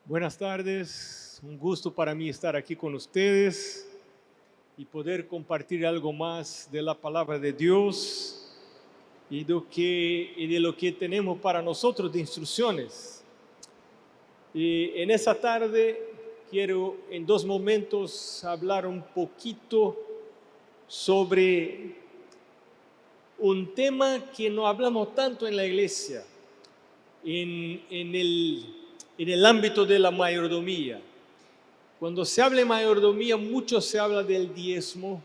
Buenas tardes, un gusto para mí estar aquí con ustedes y poder compartir algo más de la palabra de Dios y de lo que tenemos para nosotros de instrucciones. Y en esa tarde quiero en dos momentos hablar un poquito sobre un tema que no hablamos tanto en la iglesia, en el ámbito de la mayordomía. Cuando se habla de mayordomía, mucho se habla del diezmo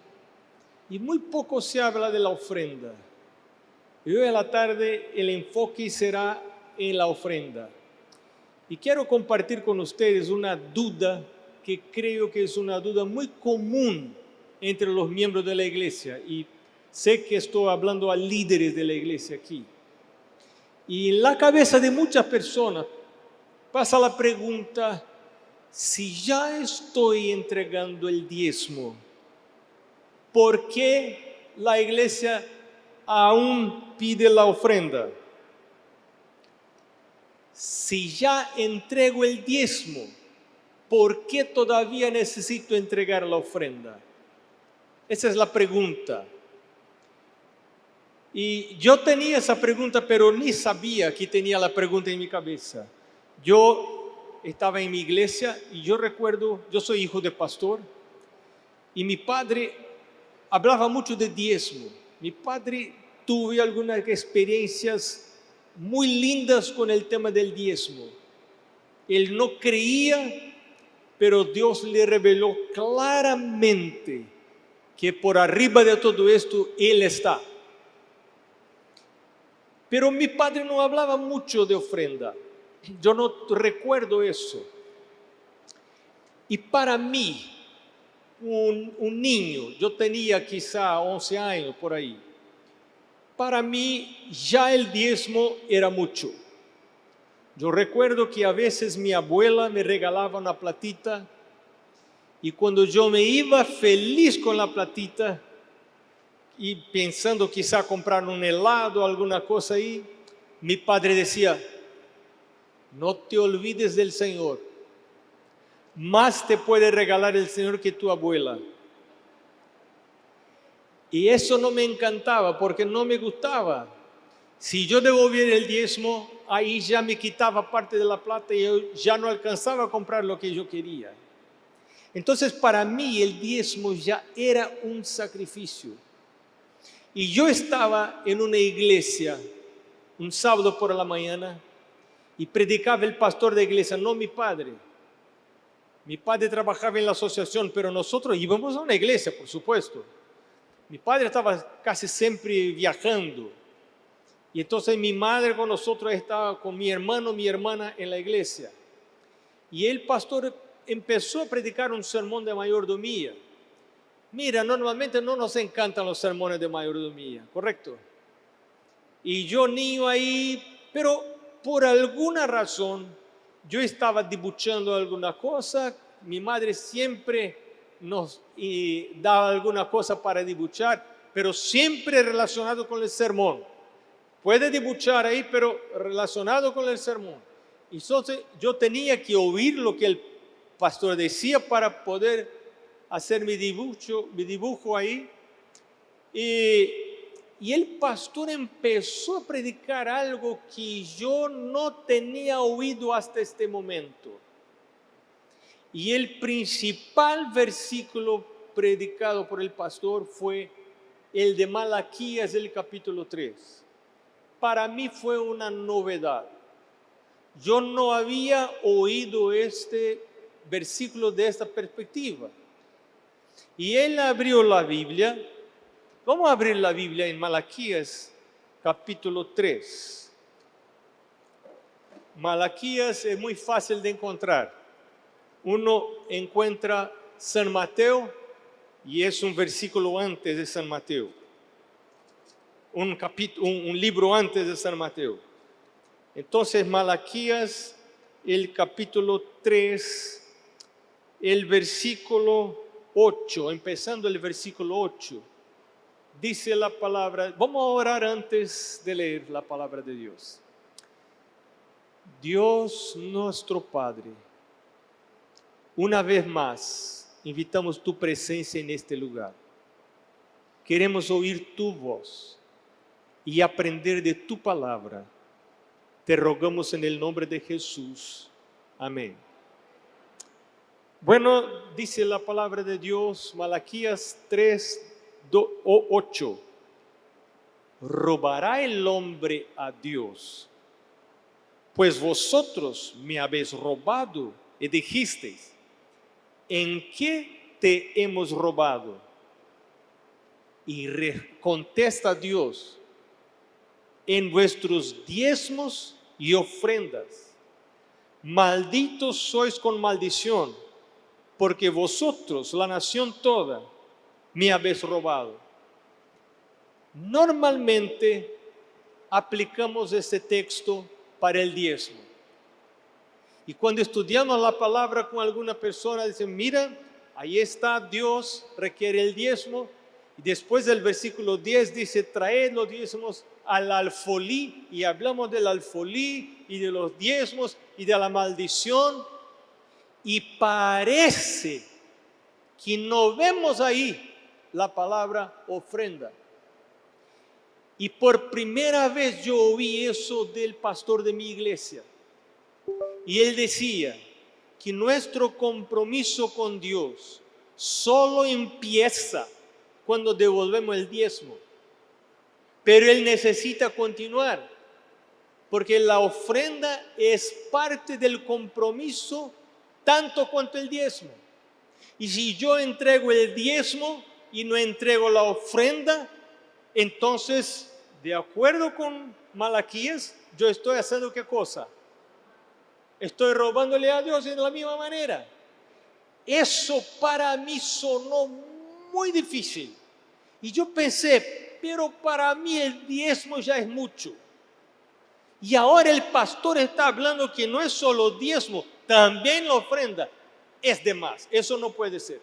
y muy poco se habla de la ofrenda. Y hoy a la tarde el enfoque será en la ofrenda. Y quiero compartir con ustedes una duda que creo que es una duda muy común entre los miembros de la iglesia. Y sé que estoy hablando a líderes de la iglesia aquí. Y en la cabeza de muchas personas pasa la pregunta: si ya estoy entregando el diezmo, ¿por qué la iglesia aún pide la ofrenda? Si ya entrego el diezmo, ¿por qué todavía necesito entregar la ofrenda? Esa es la pregunta. Y yo tenía esa pregunta, pero ni sabía que tenía la pregunta en mi cabeza. Yo estaba en mi iglesia y yo recuerdo, yo soy hijo de pastor, y mi padre hablaba mucho de diezmo. Mi padre tuvo algunas experiencias muy lindas con el tema del diezmo. Él no creía, pero Dios le reveló claramente que por arriba de todo esto Él está. Pero mi padre no hablaba mucho de ofrenda. Yo no recuerdo eso. Y para mí, un niño, yo tenía quizá 11 años por ahí, para mí ya el diezmo era mucho. Yo recuerdo que a veces mi abuela me regalaba una platita y cuando yo me iba feliz con la platita y pensando quizá comprar un helado o alguna cosa ahí, mi padre decía: no te olvides del Señor, más te puede regalar el Señor que tu abuela. Y eso no me encantaba porque no me gustaba. Si yo devolviera el diezmo, ahí ya me quitaba parte de la plata y yo ya no alcanzaba a comprar lo que yo quería. Entonces para mí el diezmo ya era un sacrificio. Y yo estaba en una iglesia un sábado por la mañana y predicaba el pastor de iglesia, no mi padre. Mi padre trabajaba en la asociación, pero nosotros íbamos a una iglesia, por supuesto. Mi padre estaba casi siempre viajando. Y entonces mi madre con nosotros estaba con mi hermano, mi hermana en la iglesia. Y el pastor empezó a predicar un sermón de mayordomía. Mira, normalmente no nos encantan los sermones de mayordomía, ¿correcto? Y yo niño ahí, pero por alguna razón yo estaba dibujando alguna cosa. Mi madre siempre nos daba alguna cosa para dibujar, pero siempre relacionado con el sermón. Puede dibujar ahí, pero relacionado con el sermón. Entonces yo tenía que oír lo que el pastor decía para poder hacer mi dibujo ahí. Y el pastor empezó a predicar algo que yo no tenía oído hasta este momento. Y el principal versículo predicado por el pastor fue el de Malaquías, el capítulo 3. Para mí fue una novedad. Yo no había oído este versículo de esta perspectiva. Y él abrió la Biblia. Vamos a abrir la Biblia en Malaquías capítulo 3. Malaquías es muy fácil de encontrar. Uno encuentra San Mateo y es un versículo antes de San Mateo. Un libro antes de San Mateo. Entonces Malaquías, el capítulo 3, el versículo 8, empezando el versículo 8. Dice la palabra, vamos a orar antes de leer la palabra de Dios. Dios nuestro Padre, Una vez más, invitamos tu presencia en este lugar. Queremos oír tu voz y aprender de tu palabra. Te rogamos en el nombre de Jesús. Amén. Bueno, dice la palabra de Dios, Malaquías 3:8. ¿Robará el hombre a Dios? Pues vosotros me habéis robado y dijisteis, ¿en qué te hemos robado? Y contesta Dios, en vuestros diezmos y ofrendas. Malditos sois con maldición, porque vosotros, la nación toda, me habéis robado. Normalmente aplicamos este texto para el diezmo. Y cuando estudiamos la palabra con alguna persona, dicen, mira, ahí está, Dios requiere el diezmo. Y después del versículo 10 dice, traed los diezmos al alfolí. Y hablamos del alfolí y de los diezmos y de la maldición. Y parece que no vemos ahí la palabra ofrenda. Y por primera vez yo oí eso del pastor de mi iglesia. Y él decía que nuestro compromiso con Dios solo empieza cuando devolvemos el diezmo. Pero él necesita continuar, porque la ofrenda es parte del compromiso tanto cuanto el diezmo. Y si yo entrego el diezmo y no entrego la ofrenda, entonces, de acuerdo con Malaquías, yo estoy haciendo ¿qué cosa? Estoy robándole a Dios de la misma manera. Eso para mí sonó muy difícil. Y yo pensé, pero para mí el diezmo ya es mucho. Y ahora el pastor está hablando que no es solo diezmo, también la ofrenda es de más. Eso no puede ser.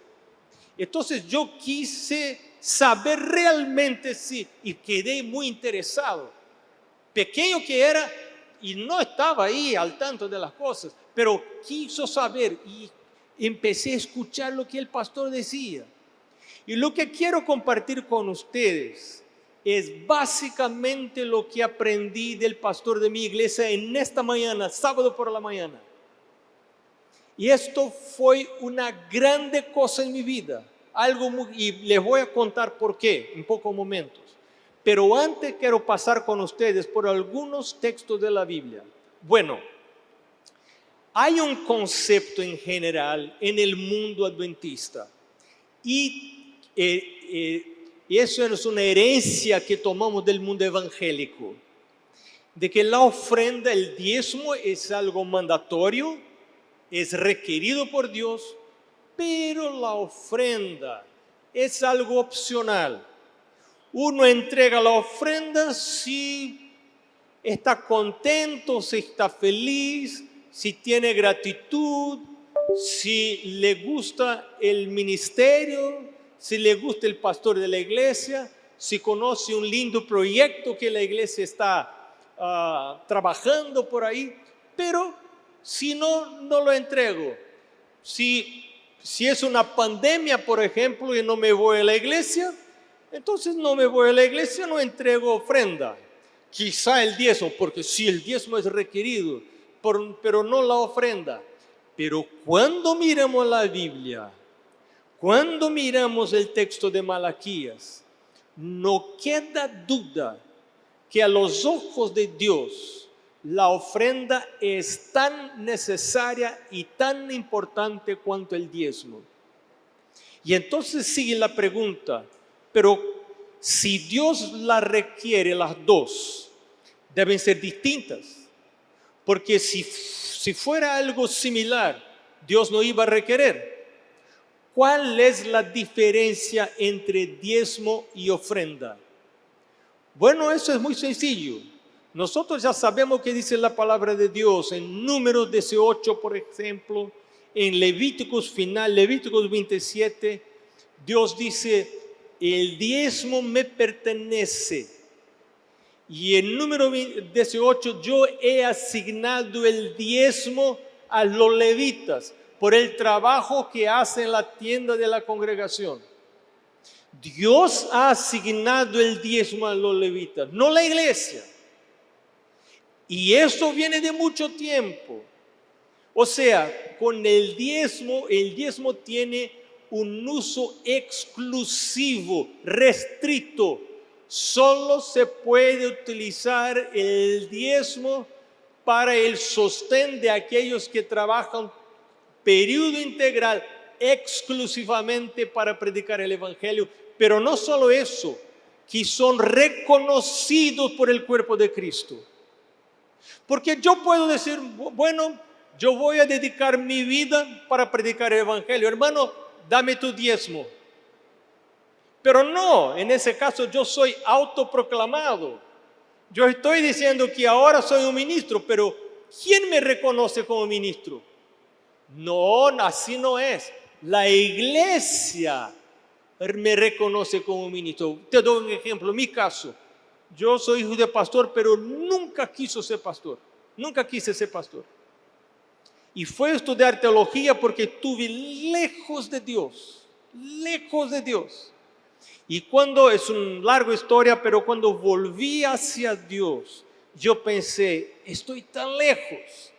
Entonces yo quise saber realmente si, y quedé muy interesado. Pequeño que era y no estaba ahí al tanto de las cosas, pero quiso saber y empecé a escuchar lo que el pastor decía. Y lo que quiero compartir con ustedes es básicamente lo que aprendí del pastor de mi iglesia en esta mañana, sábado por la mañana. Y esto fue una grande cosa en mi vida. Y les voy a contar por qué en pocos momentos. Pero antes quiero pasar con ustedes por algunos textos de la Biblia. Bueno, hay un concepto en general en el mundo adventista. Y eso es una herencia que tomamos del mundo evangélico. De que la ofrenda, el diezmo, es algo mandatorio, es requerido por Dios, pero la ofrenda es algo opcional. Uno entrega la ofrenda si está contento, si está feliz, si tiene gratitud, si le gusta el ministerio, si le gusta el pastor de la iglesia, si conoce un lindo proyecto que la iglesia está trabajando por ahí, pero si no, no lo entrego. Si es una pandemia, por ejemplo, y no me voy a la iglesia, entonces no me voy a la iglesia, no entrego ofrenda. Quizá el diezmo, porque sí, el diezmo es requerido, pero no la ofrenda. Pero cuando miramos la Biblia, cuando miramos el texto de Malaquías, no queda duda que a los ojos de Dios la ofrenda es tan necesaria y tan importante cuanto el diezmo. Y entonces sigue la pregunta, pero si Dios la requiere, las dos deben ser distintas. Porque si fuera algo similar, Dios no iba a requerer. ¿Cuál es la diferencia entre diezmo y ofrenda? Bueno, eso es muy sencillo. Nosotros ya sabemos que dice la palabra de Dios en Números 18, por ejemplo, en Levíticos 27, Dios dice, el diezmo me pertenece. Y en Número 18, yo he asignado el diezmo a los levitas. por el trabajo que hace en la tienda de la congregación. Dios ha asignado el diezmo a los levitas, no la iglesia. Y eso viene de mucho tiempo. O sea, con el diezmo tiene un uso exclusivo, restricto. Solo se puede utilizar el diezmo para el sostén de aquellos que trabajan periodo integral exclusivamente para predicar el evangelio. Pero no solo eso, que son reconocidos por el cuerpo de Cristo. Porque yo puedo decir, bueno, yo voy a dedicar mi vida para predicar el evangelio. Hermano, dame tu diezmo. Pero no, en ese caso yo soy autoproclamado. Yo estoy diciendo que ahora soy un ministro, pero ¿quién me reconoce como ministro? No, así no es. La iglesia me reconoce como ministro. Te doy un ejemplo, mi caso. Yo soy hijo de pastor, pero nunca quise ser pastor. Nunca quise ser pastor. Y fue a estudiar teología porque estuve lejos de Dios. Lejos de Dios. Y cuando, es una larga historia, pero cuando volví hacia Dios, yo pensé, estoy tan lejos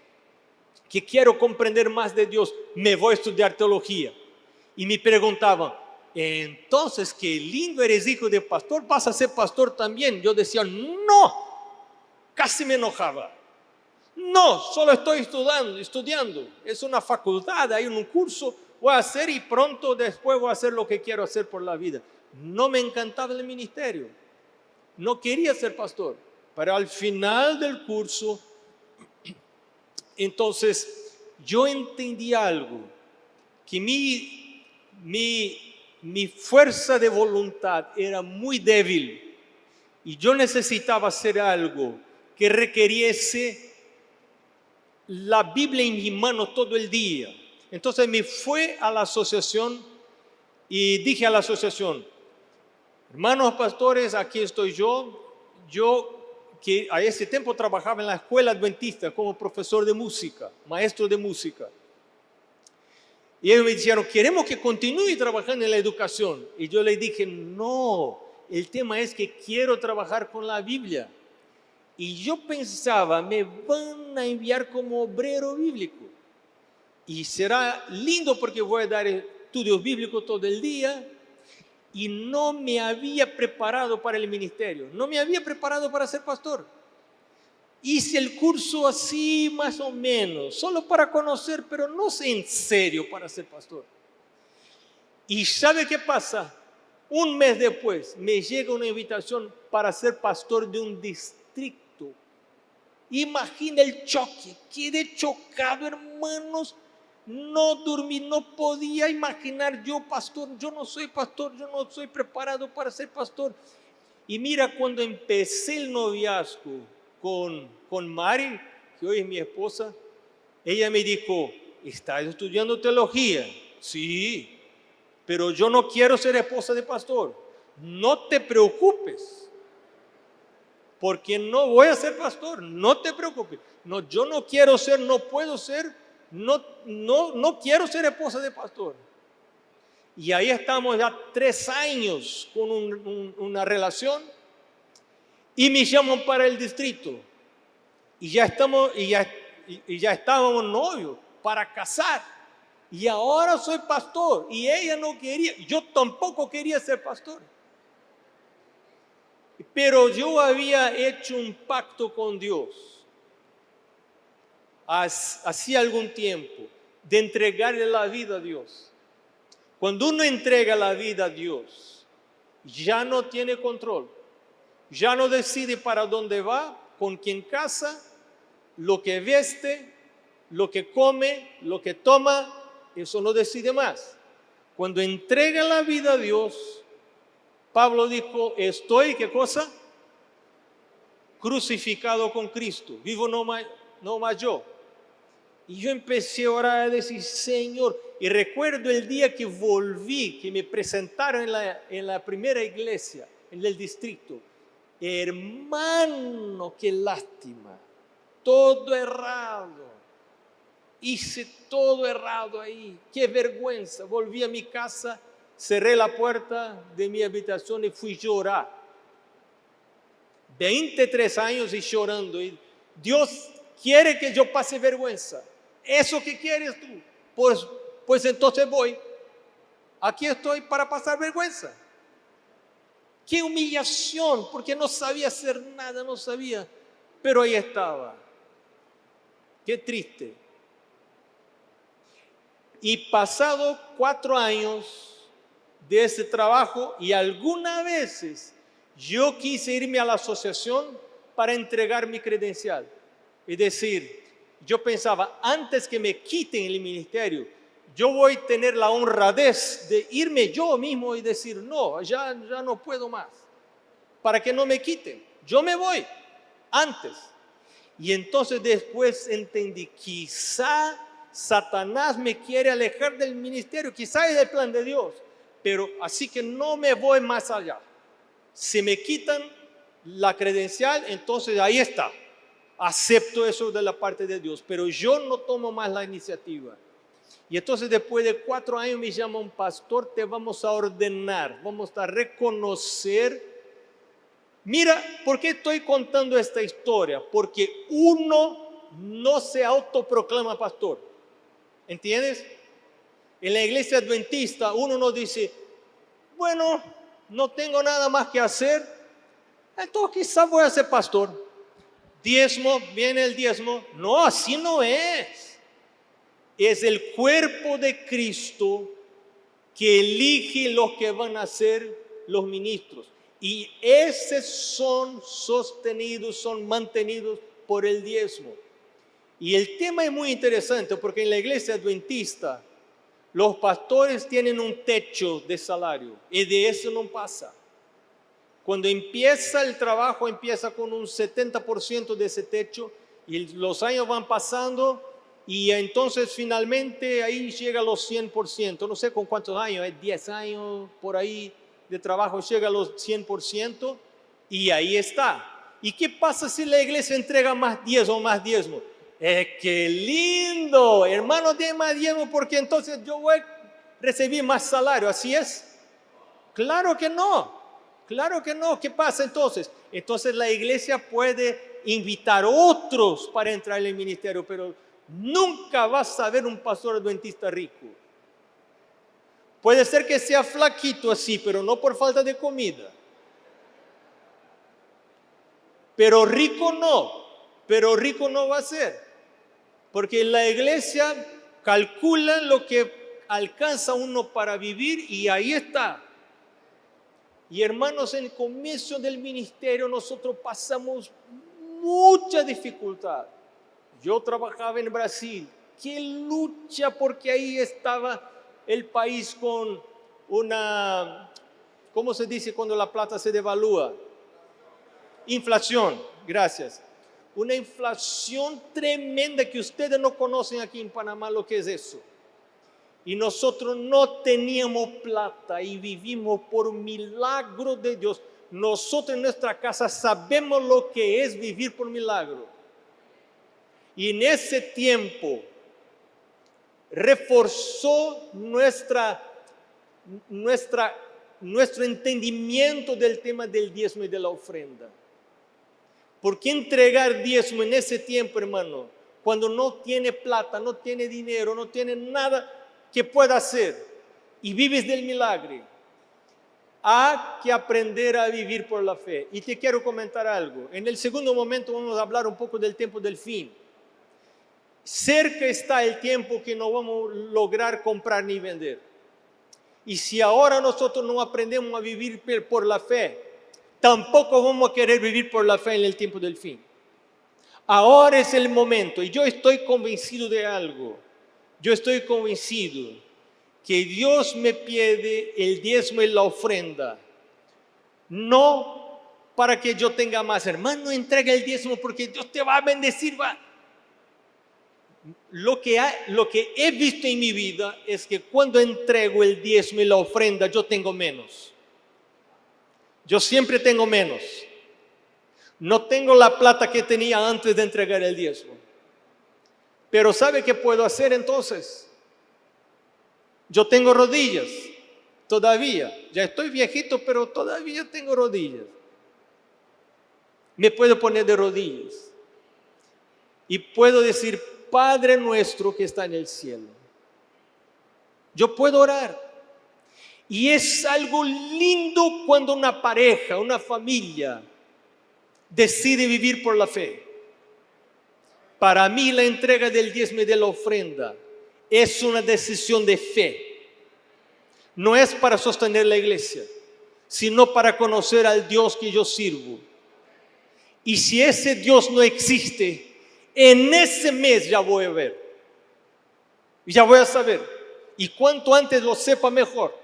que quiero comprender más de Dios, me voy a estudiar teología. Y me preguntaban, entonces, qué lindo, eres hijo de pastor, vas a ser pastor también. Yo decía, no, casi me enojaba. No, solo estoy estudiando. Es una facultad, hay un curso, voy a hacer y pronto después voy a hacer lo que quiero hacer por la vida. No me encantaba el ministerio, no quería ser pastor, pero al final del curso, entonces yo entendí algo, que mi fuerza de voluntad era muy débil y yo necesitaba hacer algo que requiriese la Biblia en mi mano todo el día. Entonces me fui a la asociación y dije a la asociación, hermanos pastores, aquí estoy yo que a ese tiempo trabajaba en la escuela adventista como profesor de música, maestro de música. Y ellos me dijeron, queremos que continúe trabajando en la educación. Y yo les dije, no, el tema es que quiero trabajar con la Biblia. Y yo pensaba, me van a enviar como obrero bíblico. Y será lindo porque voy a dar estudios bíblicos todo el día. Y no me había preparado para el ministerio, no me había preparado para ser pastor. Hice el curso así más o menos, solo para conocer, pero no sé en serio para ser pastor. ¿Y sabe qué pasa? Un mes después me llega una invitación para ser pastor de un distrito. Imagina el choque, quedé chocado, hermanos. No dormí, no podía imaginar yo pastor, yo no soy pastor, yo no soy preparado para ser pastor. Y mira, cuando empecé el noviazgo con Mari, que hoy es mi esposa, ella me dijo, ¿estás estudiando teología? Sí, pero yo no quiero ser esposa de pastor. No te preocupes, porque no voy a ser pastor, no te preocupes. No, yo no quiero ser, no puedo ser. No quiero ser esposa de pastor. Y ahí estamos ya 3 años con una relación y me llaman para el distrito y ya estábamos novios para casar y ahora soy pastor y ella no quería, yo tampoco quería ser pastor, pero yo había hecho un pacto con Dios hacía algún tiempo, de entregarle la vida a Dios. Cuando uno entrega la vida a Dios, ya no tiene control, ya no decide para dónde va, con quién casa, lo que veste, lo que come, lo que toma, eso no decide más. Cuando entrega la vida a Dios, Pablo dijo, estoy, ¿qué cosa? Crucificado con Cristo, vivo no más yo. Y yo empecé a orar, a decir, Señor, y recuerdo el día que volví, que me presentaron en la primera iglesia, en el distrito. Hermano, qué lástima, todo errado. Hice todo errado ahí. Qué vergüenza. Volví a mi casa, cerré la puerta de mi habitación y fui a llorar. 23 años y llorando. Y Dios quiere que yo pase vergüenza. ¿Eso que quieres tú? Pues entonces voy. Aquí estoy para pasar vergüenza. Qué humillación, porque no sabía hacer nada, no sabía. Pero ahí estaba. Qué triste. Y pasado 4 años de ese trabajo, y algunas veces yo quise irme a la asociación para entregar mi credencial. Es decir, yo pensaba, antes que me quiten el ministerio, yo voy a tener la honradez de irme yo mismo y decir, no, ya no puedo más. Para que no me quiten. Yo me voy antes. Y entonces después entendí, quizá Satanás me quiere alejar del ministerio, quizá es el plan de Dios, pero así que no me voy más allá. Si me quitan la credencial, entonces ahí está. Acepto eso de la parte de Dios, pero yo no tomo más la iniciativa. Y entonces después de 4 años me llama un pastor, te vamos a ordenar, vamos a reconocer. Mira, ¿por qué estoy contando esta historia? Porque uno no se autoproclama pastor. ¿Entiendes? En la iglesia adventista uno no dice, bueno, no tengo nada más que hacer, entonces quizás voy a ser pastor. Diezmo, viene el diezmo. No, así no es. Es el cuerpo de Cristo que elige los que van a ser los ministros. Y esos son sostenidos, son mantenidos por el diezmo. Y el tema es muy interesante porque en la iglesia adventista los pastores tienen un techo de salario y de eso no pasa. Cuando empieza el trabajo, empieza con un 70% de ese techo y los años van pasando y entonces finalmente ahí llega a los 100%. No sé con cuántos años, 10 años por ahí de trabajo, llega a los 100% y ahí está. ¿Y qué pasa si la iglesia entrega más diezmo? ¡Qué lindo! Hermano, dé más diezmo porque entonces yo voy a recibir más salario. ¿Así es? Claro que no. Claro que no. ¿Qué pasa entonces? Entonces la iglesia puede invitar a otros para entrar en el ministerio, pero nunca vas a ver un pastor adventista rico. Puede ser que sea flaquito así, pero no por falta de comida. Pero rico no va a ser. Porque la iglesia calcula lo que alcanza uno para vivir y ahí está. Y hermanos, en el comienzo del ministerio nosotros pasamos mucha dificultad. Yo trabajaba en Brasil. Qué lucha, porque ahí estaba el país con una, ¿cómo se dice cuando la plata se devalúa? Inflación, gracias. Una inflación tremenda que ustedes no conocen aquí en Panamá lo que es eso. Y nosotros no teníamos plata y vivimos por milagro de Dios. Nosotros en nuestra casa sabemos lo que es vivir por milagro. Y en ese tiempo reforzó nuestro entendimiento del tema del diezmo y de la ofrenda. ¿Por qué entregar diezmo en ese tiempo, hermano? Cuando no tiene plata, no tiene dinero, no tiene nada que pueda hacer y vives del milagro. Hay que aprender a vivir por la fe. Y te quiero comentar algo. En el segundo momento vamos a hablar un poco del tiempo del fin. Cerca está el tiempo que no vamos a lograr comprar ni vender. Y si ahora nosotros no aprendemos a vivir por la fe, tampoco vamos a querer vivir por la fe en el tiempo del fin. Ahora es el momento y yo estoy convencido de algo. Yo estoy convencido que Dios me pide el diezmo y la ofrenda, no para que yo tenga más. Hermano, entrega el diezmo porque Dios te va a bendecir. Lo que he visto en mi vida es que cuando entrego el diezmo y la ofrenda, yo tengo menos. Yo siempre tengo menos. No tengo la plata que tenía antes de entregar el diezmo. Pero ¿sabe qué puedo hacer entonces? Yo tengo rodillas, todavía. Ya estoy viejito, pero todavía tengo rodillas. Me puedo poner de rodillas y puedo decir, Padre nuestro que está en el cielo. Yo puedo orar. Y es algo lindo cuando una pareja, una familia, decide vivir por la fe. Para mí la entrega del diezmo y de la ofrenda es una decisión de fe. No es para sostener la iglesia, sino para conocer al Dios que yo sirvo. Y si ese Dios no existe, en ese mes ya voy a ver. Ya voy a saber. Y cuanto antes lo sepa mejor.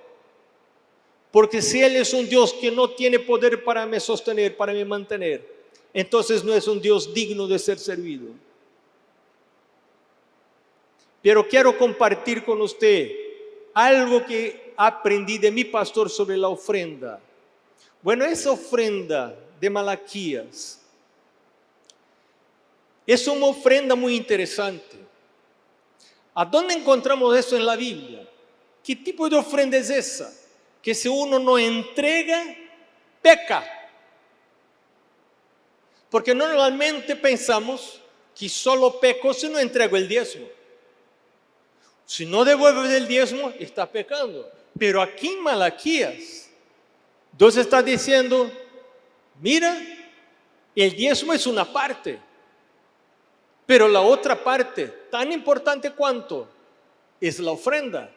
Porque si Él es un Dios que no tiene poder para me sostener, para me mantener, entonces no es un Dios digno de ser servido. Pero quiero compartir con usted algo que aprendí de mi pastor sobre la ofrenda. Bueno, esa ofrenda de Malaquías es una ofrenda muy interesante. ¿A dónde encontramos eso en la Biblia? ¿Qué tipo de ofrenda es esa? Que si uno no entrega, peca. Porque normalmente pensamos que solo peco si no entrego el diezmo. Si no devuelve el diezmo, está pecando. Pero aquí en Malaquías, Dios está diciendo, mira, el diezmo es una parte, pero la otra parte, tan importante cuanto, es la ofrenda.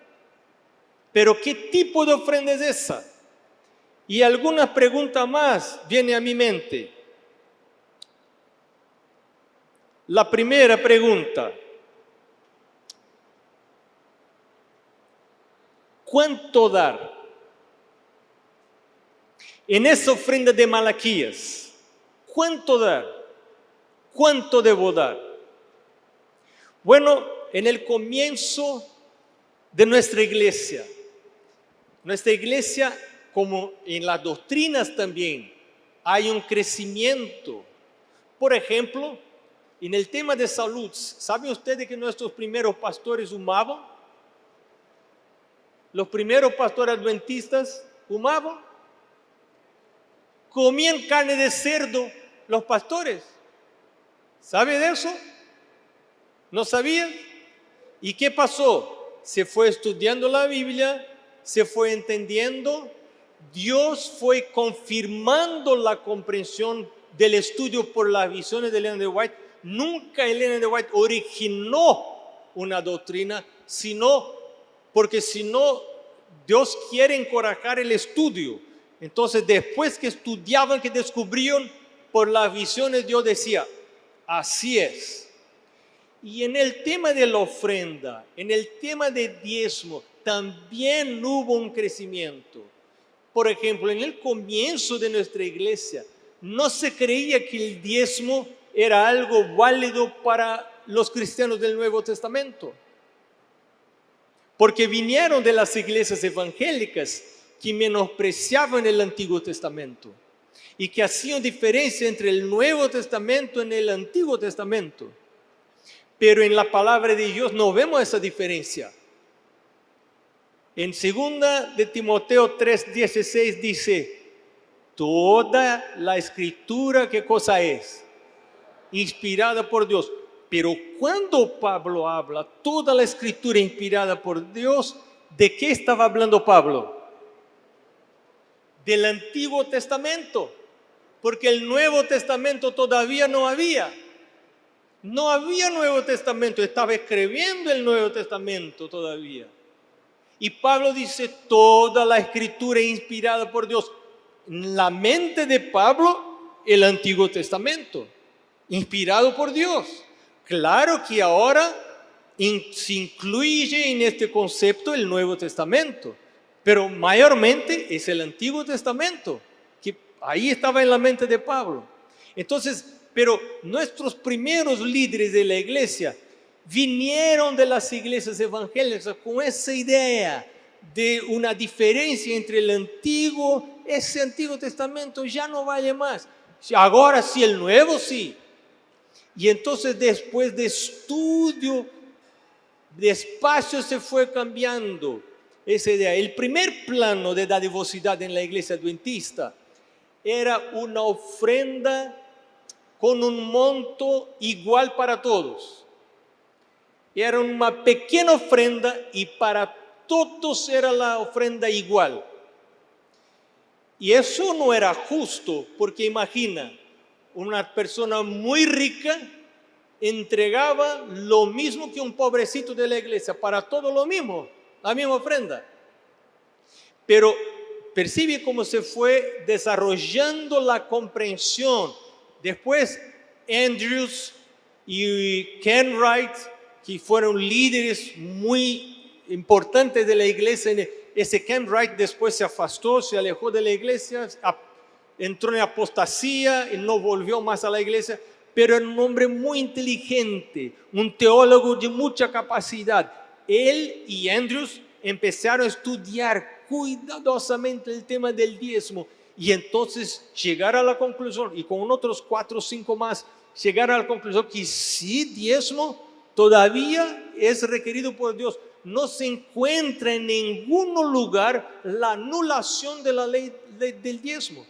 Pero ¿qué tipo de ofrenda es esa? Y alguna pregunta más viene a mi mente. La primera pregunta, ¿cuánto dar? En esa ofrenda de Malaquías, ¿cuánto dar? ¿Cuánto debo dar? Bueno, en el comienzo de nuestra iglesia, como en las doctrinas también, hay un crecimiento. Por ejemplo, en el tema de salud, ¿sabe usted que nuestros primeros pastores fumaban? Los primeros pastores adventistas fumaban. Comían carne de cerdo los pastores. ¿Sabe de eso? ¿No sabía? ¿Y qué pasó? Se fue estudiando la Biblia, se fue entendiendo, Dios fue confirmando la comprensión del estudio por las visiones de Ellen G. White. Nunca Ellen G. White originó una doctrina, porque si no, Dios quiere encorajar el estudio. Entonces, después que estudiaban, que descubrieron por las visiones, Dios decía, así es. Y en el tema de la ofrenda, en el tema de diezmo, también hubo un crecimiento. Por ejemplo, en el comienzo de nuestra iglesia, no se creía que el diezmo era algo válido para los cristianos del Nuevo Testamento. Porque vinieron de las iglesias evangélicas que menospreciaban el Antiguo Testamento y que hacían diferencia entre el Nuevo Testamento y el Antiguo Testamento. Pero en la palabra de Dios no vemos esa diferencia. En 2 de Timoteo 3:16 dice, toda la escritura, ¿qué cosa es? Inspirada por Dios. Pero cuando Pablo habla, toda la escritura inspirada por Dios, ¿de qué estaba hablando Pablo? Del Antiguo Testamento. Porque el Nuevo Testamento todavía no había. No había Nuevo Testamento, estaba escribiendo el Nuevo Testamento todavía. Y Pablo dice, toda la escritura inspirada por Dios. En la mente de Pablo, el Antiguo Testamento, inspirado por Dios. Claro que ahora se incluye en este concepto el Nuevo Testamento, pero mayormente es el Antiguo Testamento, que ahí estaba en la mente de Pablo. Entonces, pero nuestros primeros líderes de la iglesia vinieron de las iglesias evangélicas con esa idea de una diferencia entre ese Antiguo Testamento ya no vale más. Ahora sí, el Nuevo sí. Y entonces después de estudio, despacio se fue cambiando esa idea. El primer plano de dadivosidad en la iglesia adventista era una ofrenda con un monto igual para todos. Era una pequeña ofrenda y para todos era la ofrenda igual. Y eso no era justo, porque imagina, una persona muy rica entregaba lo mismo que un pobrecito de la iglesia, para todo lo mismo, la misma ofrenda. Pero percibe cómo se fue desarrollando la comprensión. Después, Andrews y Ken Wright, que fueron líderes muy importantes de la iglesia. Ese Ken Wright después se afastó, se alejó de la iglesia, entró en apostasía y no volvió más a la iglesia, pero era un hombre muy inteligente, un teólogo de mucha capacidad. Él y Andrews empezaron a estudiar cuidadosamente el tema del diezmo y entonces llegaron a la conclusión, y con otros 4 o 5 más, llegaron a la conclusión que sí, diezmo todavía es requerido por Dios. No se encuentra en ningún lugar la anulación de la ley del diezmo.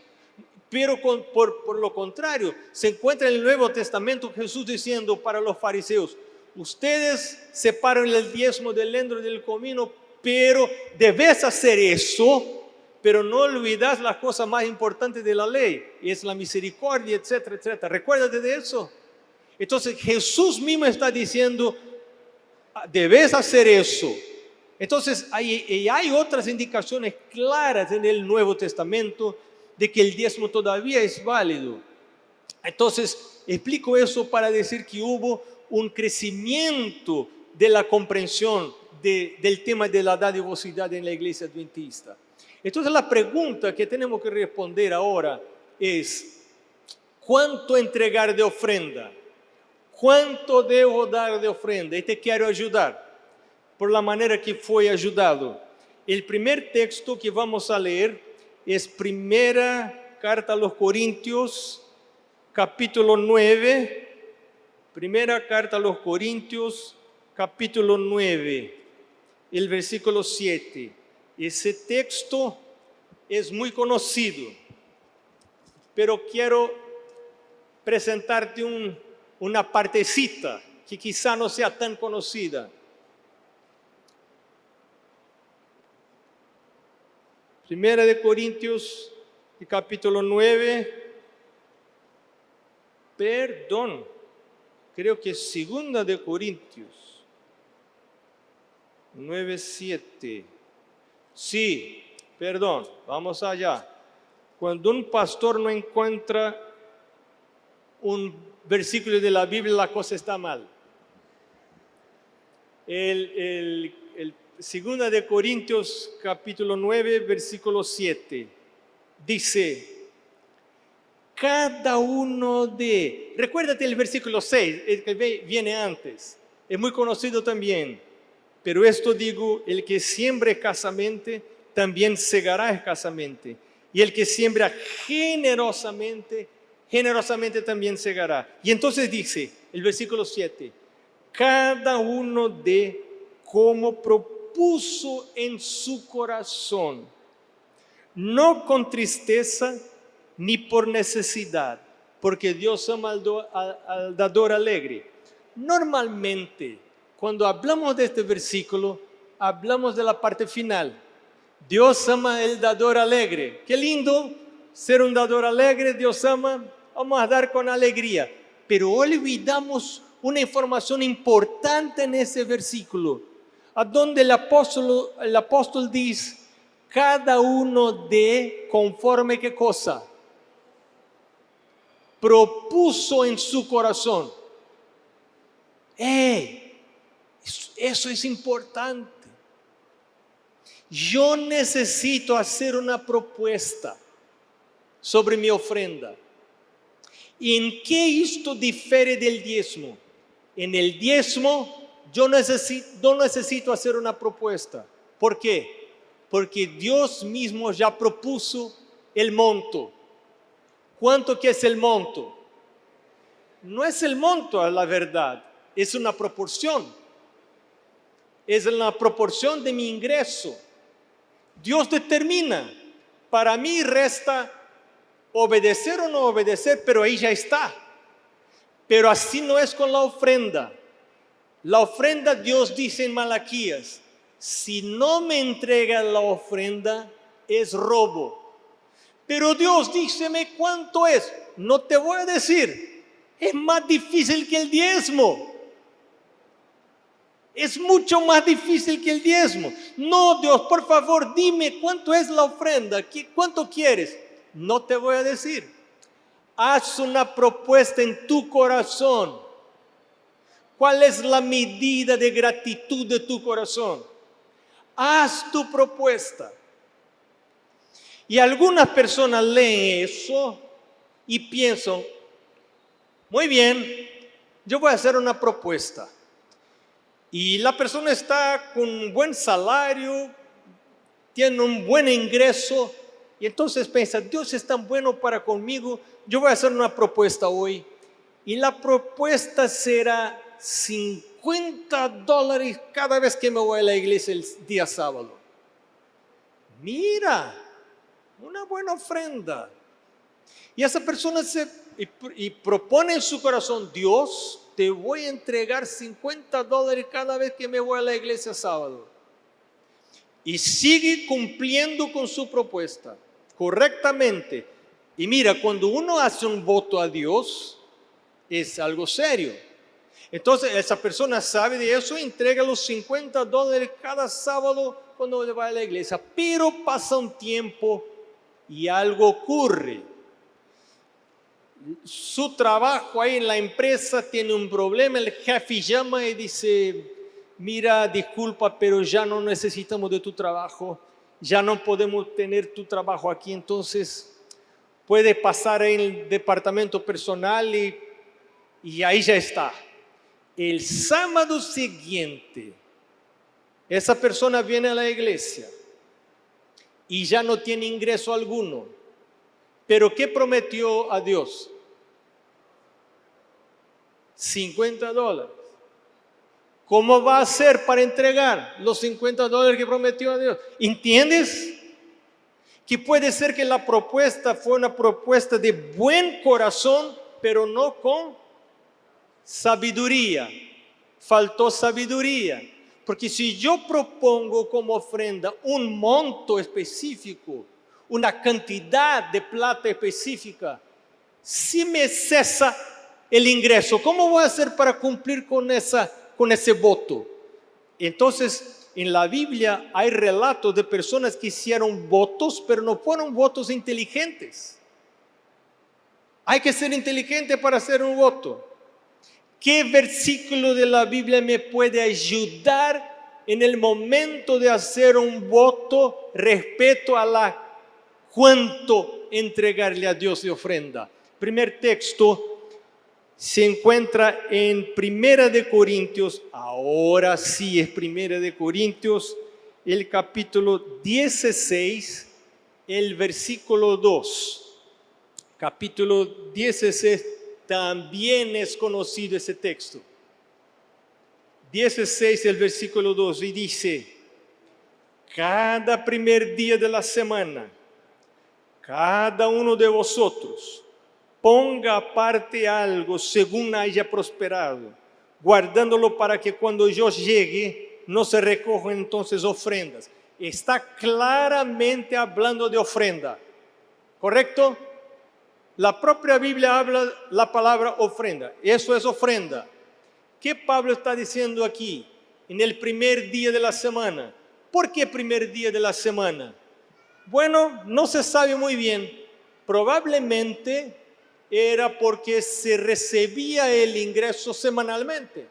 Pero por lo contrario, se encuentra en el Nuevo Testamento Jesús diciendo para los fariseos: ustedes separan el diezmo del lendro y del comino, pero debes hacer eso, pero no olvidas las cosas más importantes de la ley, es la misericordia, etcétera, etcétera. Recuérdate de eso. Entonces Jesús mismo está diciendo, debes hacer eso. Entonces hay otras indicaciones claras en el Nuevo Testamento de que el diezmo todavía es válido. Entonces explico eso para decir que hubo un crecimiento de la comprensión del tema de la dadivosidad en la iglesia adventista. Entonces la pregunta que tenemos que responder ahora es: ¿cuánto entregar de ofrenda? ¿Cuánto debo dar de ofrenda? Y te quiero ayudar por la manera que fue ayudado. El primer texto que vamos a leer es primera carta a los Corintios, capítulo 9. Primera carta a los Corintios, capítulo 9, el versículo 7. Ese texto es muy conocido, pero quiero presentarte una partecita que quizá no sea tan conocida. Primera de Corintios, capítulo 9, creo que es segunda de Corintios, 9:7. Sí, perdón, vamos allá. Cuando un pastor no encuentra un versículo de la Biblia, la cosa está mal. El segunda de Corintios, capítulo 9, versículo 7, dice: cada uno de... Recuérdate el versículo 6, el que viene antes. Es muy conocido también. Pero esto digo, el que siembra escasamente, también segará escasamente. Y el que siembra generosamente, generosamente también segará. Y entonces dice, el versículo 7, cada uno de como propuso en su corazón, no con tristeza ni por necesidad, porque Dios ama al dador alegre. Normalmente, cuando hablamos de este versículo, hablamos de la parte final. Dios ama el dador alegre. Qué lindo ser un dador alegre. Dios ama, vamos a dar con alegría. Pero olvidamos una información importante en ese versículo, a donde el apóstol dice, cada uno de conforme qué cosa propuso en su corazón. Eso es importante. Yo necesito hacer una propuesta sobre mi ofrenda. ¿En qué esto difiere del diezmo? En el diezmo yo no necesito hacer una propuesta. ¿Por qué? Porque Dios mismo ya propuso el monto. ¿Cuánto que es el monto? no es el monto a la verdad, es una proporción. Es la proporción de mi ingreso. Dios determina. Para mí resta obedecer o no obedecer, pero ahí ya está. Pero así no es con la ofrenda. La ofrenda, Dios dice en Malaquías, si no me entregas la ofrenda, es robo. Pero Dios, díceme cuánto es. No te voy a decir. Es más difícil que el diezmo. Es mucho más difícil que el diezmo. No, Dios, por favor, dime cuánto es la ofrenda. ¿Cuánto quieres? No te voy a decir. Haz una propuesta en tu corazón. ¿Cuál es la medida de gratitud de tu corazón? Haz tu propuesta. Y algunas personas leen eso y piensan, muy bien, yo voy a hacer una propuesta. Y la persona está con un buen salario, tiene un buen ingreso, y entonces piensa, Dios es tan bueno para conmigo, yo voy a hacer una propuesta hoy. Y la propuesta será $50 cada vez que me voy a la iglesia el día sábado. Mira, una buena ofrenda. Y esa persona y propone en su corazón, Dios, te voy a entregar $50 cada vez que me voy a la iglesia sábado. Y sigue cumpliendo con su propuesta correctamente. Y mira, cuando uno hace un voto a Dios, es algo serio. Entonces esa persona sabe de eso, entrega los $50 cada sábado cuando va a la iglesia. Pero pasa un tiempo y algo ocurre. Su trabajo ahí en la empresa tiene un problema, el jefe llama y dice, mira, disculpa, pero ya no necesitamos de tu trabajo, ya no podemos tener tu trabajo aquí, entonces puede pasar en el departamento personal y ahí ya está. El sábado siguiente, esa persona viene a la iglesia y ya no tiene ingreso alguno. Pero ¿qué prometió a Dios? $50. ¿Cómo va a hacer para entregar los $50 que prometió a Dios? ¿Entiendes? Que puede ser que la propuesta fue una propuesta de buen corazón, pero no con sabiduría. Faltó sabiduría. Porque si yo propongo como ofrenda un monto específico, una cantidad de plata específica, si me cesa el ingreso, ¿cómo voy a hacer para cumplir con ese voto? Entonces, en la Biblia hay relatos de personas que hicieron votos, pero no fueron votos inteligentes. Hay que ser inteligente para hacer un voto. ¿Qué versículo de la Biblia me puede ayudar en el momento de hacer un voto respecto a cuánto entregarle a Dios de ofrenda? Primer texto se encuentra en Primera de Corintios, ahora sí es Primera de Corintios, el capítulo 16, el versículo 2. Capítulo 16, también es conocido ese texto. 16, el versículo 2, y dice, cada primer día de la semana, cada uno de vosotros ponga aparte algo según haya prosperado, guardándolo para que cuando yo llegue no se recojan entonces ofrendas. Está claramente hablando de ofrenda, ¿correcto? La propia Biblia habla la palabra ofrenda, eso es ofrenda. ¿Qué Pablo está diciendo aquí? En el primer día de la semana. ¿Por qué primer día de la semana? Bueno, no se sabe muy bien. Probablemente era porque se recibía el ingreso semanalmente.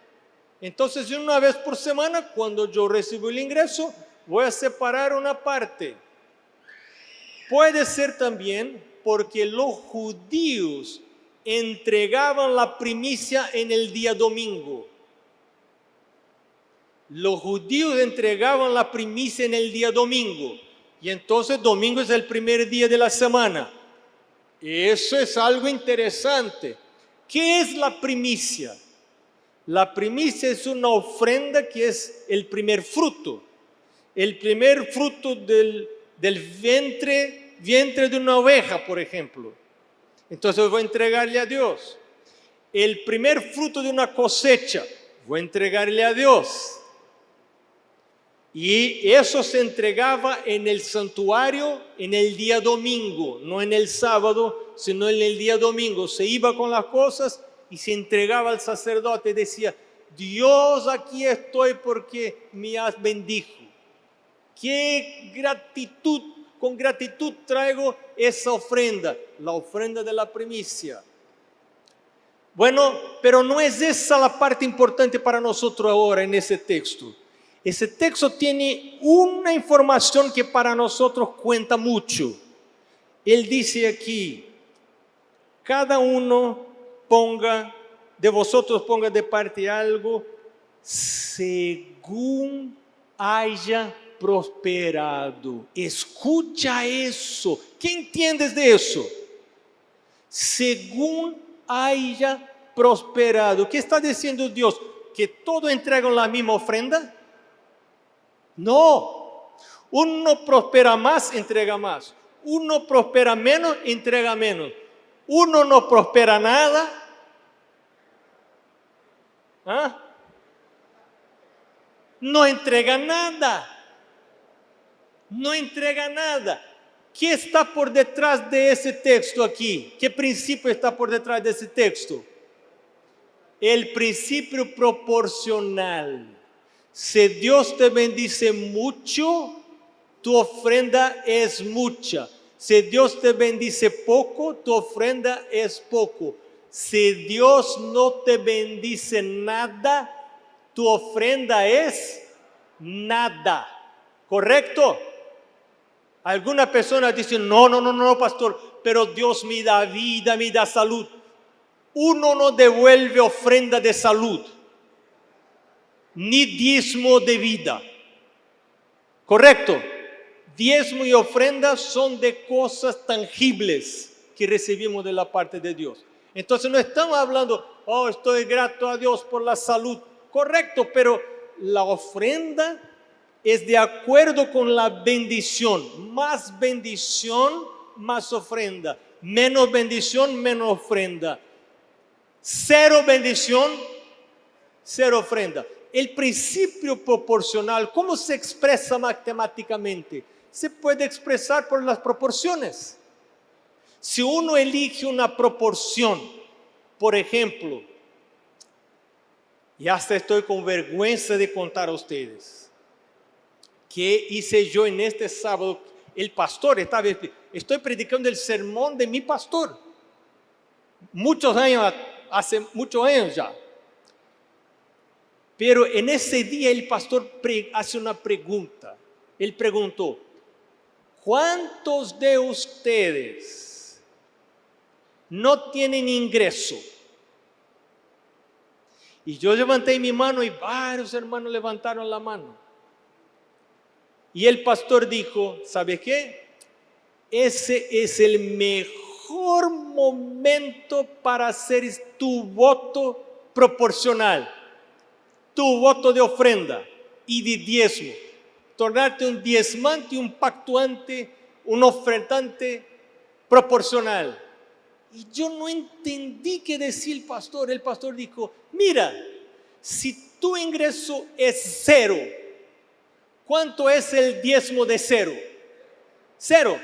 Entonces, una vez por semana, cuando yo recibo el ingreso, voy a separar una parte. Puede ser también porque los judíos entregaban la primicia en el día domingo. Los judíos entregaban la primicia en el día domingo. Y entonces domingo es el primer día de la semana. Eso es algo interesante. ¿Qué es la primicia? La primicia es una ofrenda que es el primer fruto del vientre de una oveja, por ejemplo. Entonces voy a entregarle a Dios. El primer fruto de una cosecha, voy a entregarle a Dios. Y eso se entregaba en el santuario en el día domingo, no en el sábado, sino en el día domingo. Se iba con las cosas y se entregaba al sacerdote y decía: Dios, aquí estoy porque me has bendijo. Qué gratitud, con gratitud traigo esa ofrenda, la ofrenda de la primicia. Bueno, pero no es esa la parte importante para nosotros ahora en ese texto. Ese texto tiene una información que para nosotros cuenta mucho. Él dice aquí: cada uno de vosotros ponga de parte algo según haya prosperado. Escucha eso. ¿Qué entiendes de eso? Según haya prosperado. ¿Qué está diciendo Dios? ¿Que todo entregan la misma ofrenda? No. Uno prospera más, entrega más. Uno prospera menos, entrega menos. Uno no prospera nada. No entrega nada. No entrega nada. ¿Qué está por detrás de ese texto aquí? ¿Qué principio está por detrás de ese texto? El principio proporcional. Si Dios te bendice mucho, tu ofrenda es mucha. Si Dios te bendice poco, tu ofrenda es poco. Si Dios no te bendice nada, tu ofrenda es nada. ¿Correcto? Algunas personas dicen: no, pastor, pero Dios me da vida, me da salud. Uno no devuelve ofrenda de salud, ni diezmo de vida. ¿Correcto? Diezmo y ofrenda son de cosas tangibles que recibimos de la parte de Dios. Entonces no estamos hablando: estoy grato a Dios por la salud. Correcto, pero la ofrenda es de acuerdo con la bendición. Más bendición, más ofrenda. Menos bendición, menos ofrenda. Cero bendición, cero ofrenda. El principio proporcional, ¿cómo se expresa matemáticamente? Se puede expresar por las proporciones. Si uno elige una proporción, por ejemplo, y hasta estoy con vergüenza de contar a ustedes, ¿qué hice yo en este sábado? El pastor, estoy predicando el sermón de mi pastor. Hace muchos años ya. Pero en ese día el pastor hace una pregunta. Él preguntó: ¿cuántos de ustedes no tienen ingreso? Y yo levanté mi mano y varios hermanos levantaron la mano. Y el pastor dijo: ¿sabe qué? Ese es el mejor momento para hacer tu voto proporcional, tu voto de ofrenda y de diezmo. Tornarte un diezmante, un pactuante, un ofrendante proporcional. Y yo no entendí qué decía el pastor. El pastor dijo: mira, si tu ingreso es cero, ¿cuánto es el diezmo de cero? Cero.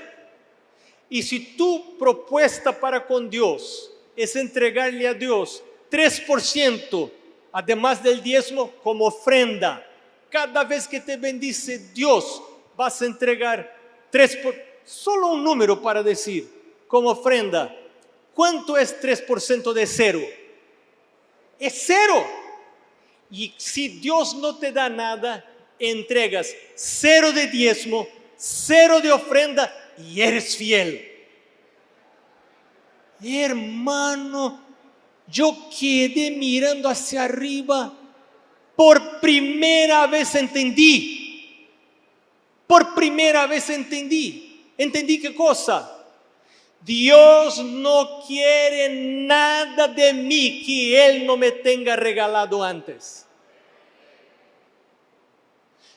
Y si tu propuesta para con Dios es entregarle a Dios 3%, además del diezmo, como ofrenda, cada vez que te bendice Dios, vas a entregar 3%, solo un número para decir, como ofrenda. ¿Cuánto es 3% de cero? Es cero. Y si Dios no te da nada, entregas cero de diezmo, cero de ofrenda y eres fiel. Hermano, yo quedé mirando hacia arriba. Por primera vez entendí. ¿Entendí qué cosa? Dios no quiere nada de mí que Él no me tenga regalado antes.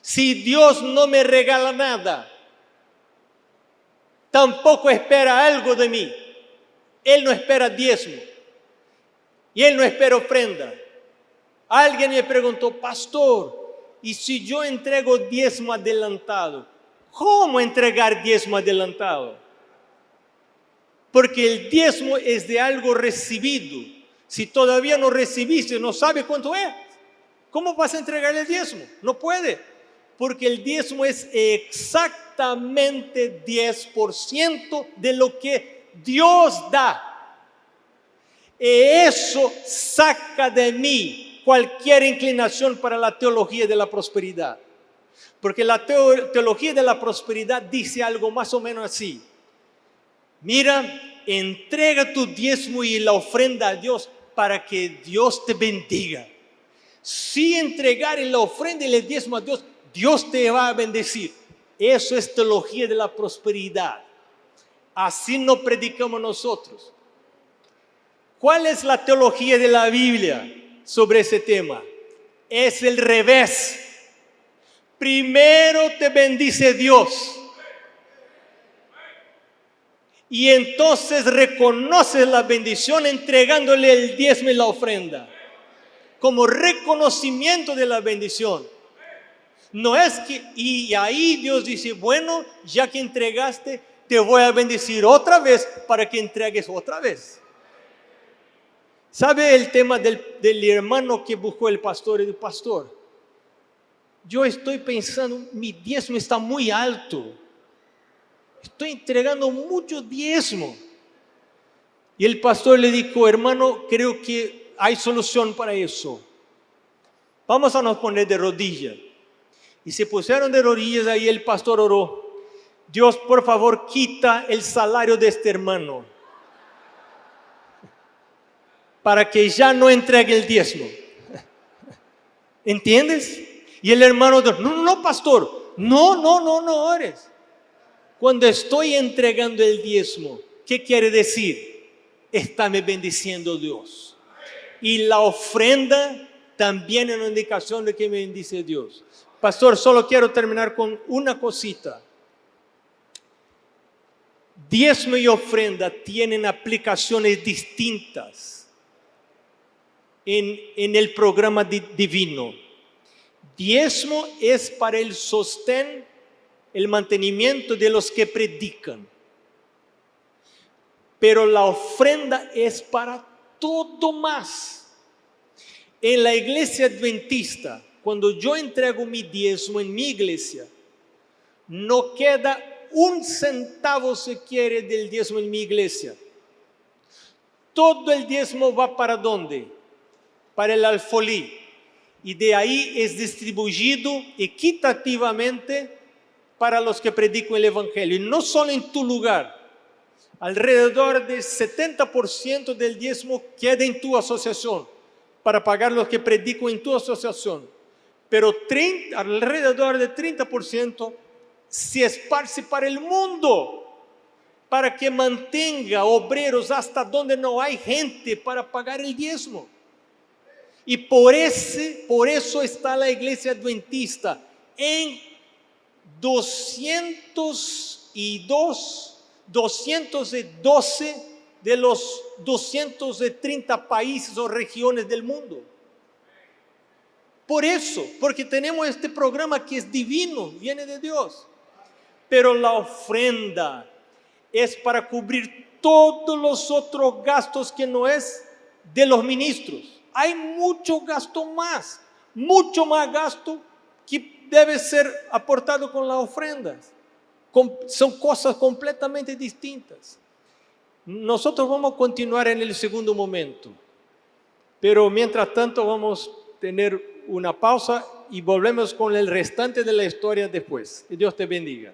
Si Dios no me regala nada, tampoco espera algo de mí. Él no espera diezmo y Él no espera ofrenda. Alguien me preguntó, pastor, ¿y si yo entrego diezmo adelantado? ¿Cómo entregar diezmo adelantado? Porque el diezmo es de algo recibido. Si todavía no recibiste, no sabes cuánto es, ¿cómo vas a entregar el diezmo? No puede, porque el diezmo es exactamente 10% de lo que Dios da. Y eso saca de mí cualquier inclinación para la teología de la prosperidad. Porque la teología de la prosperidad dice algo más o menos así. Mira, entrega tu diezmo y la ofrenda a Dios para que Dios te bendiga. Si entregar la ofrenda y el diezmo a Dios, Dios te va a bendecir. Eso es teología de la prosperidad. Así no predicamos nosotros. ¿Cuál es la teología de la Biblia sobre ese tema? Es el revés. Primero te bendice Dios. Y entonces reconoces la bendición entregándole el diezmo y la ofrenda. Como reconocimiento de la bendición. No es que, y ahí Dios dice, bueno, ya que entregaste, te voy a bendecir otra vez para que entregues otra vez. ¿Sabe el tema del hermano que buscó el pastor y el pastor? Yo estoy pensando, mi diezmo está muy alto. Estoy entregando mucho diezmo. Y el pastor le dijo, hermano, creo que hay solución para eso. Vamos a nos poner de rodillas. Y se pusieron de rodillas, ahí el pastor oró. Dios, por favor, quita el salario de este hermano. Para que ya no entregue el diezmo. ¿Entiendes? Y el hermano dijo, no, pastor. No ores. Cuando estoy entregando el diezmo, ¿qué quiere decir? Está me bendiciendo Dios. Y la ofrenda también es una indicación de que me bendice Dios. Pastor, solo quiero terminar con una cosita. Diezmo y ofrenda tienen aplicaciones distintas en el programa divino. Diezmo es para el sostén, el mantenimiento de los que predican. Pero la ofrenda es para todo más. En la iglesia adventista, cuando yo entrego mi diezmo en mi iglesia, no queda un centavo si quiere del diezmo en mi iglesia. Todo el diezmo va para ¿dónde? Para el alfolí. Y de ahí es distribuido equitativamente para los que predican el evangelio. Y no solo en tu lugar. Alrededor del 70% del diezmo queda en tu asociación para pagar los que predican en tu asociación. Pero alrededor del 30% se esparce para el mundo, para que mantenga obreros hasta donde no hay gente para pagar el diezmo. Y por eso está la iglesia adventista en 212 de los 230 países o regiones del mundo. Por eso, porque tenemos este programa que es divino, viene de Dios. Pero la ofrenda es para cubrir todos los otros gastos que no es de los ministros. Hay mucho más gasto que debe ser aportado con las ofrendas. Son cosas completamente distintas. Nosotros vamos a continuar en el segundo momento, pero mientras tanto vamos a tener una pausa y volvemos con el restante de la historia después. Que Dios te bendiga.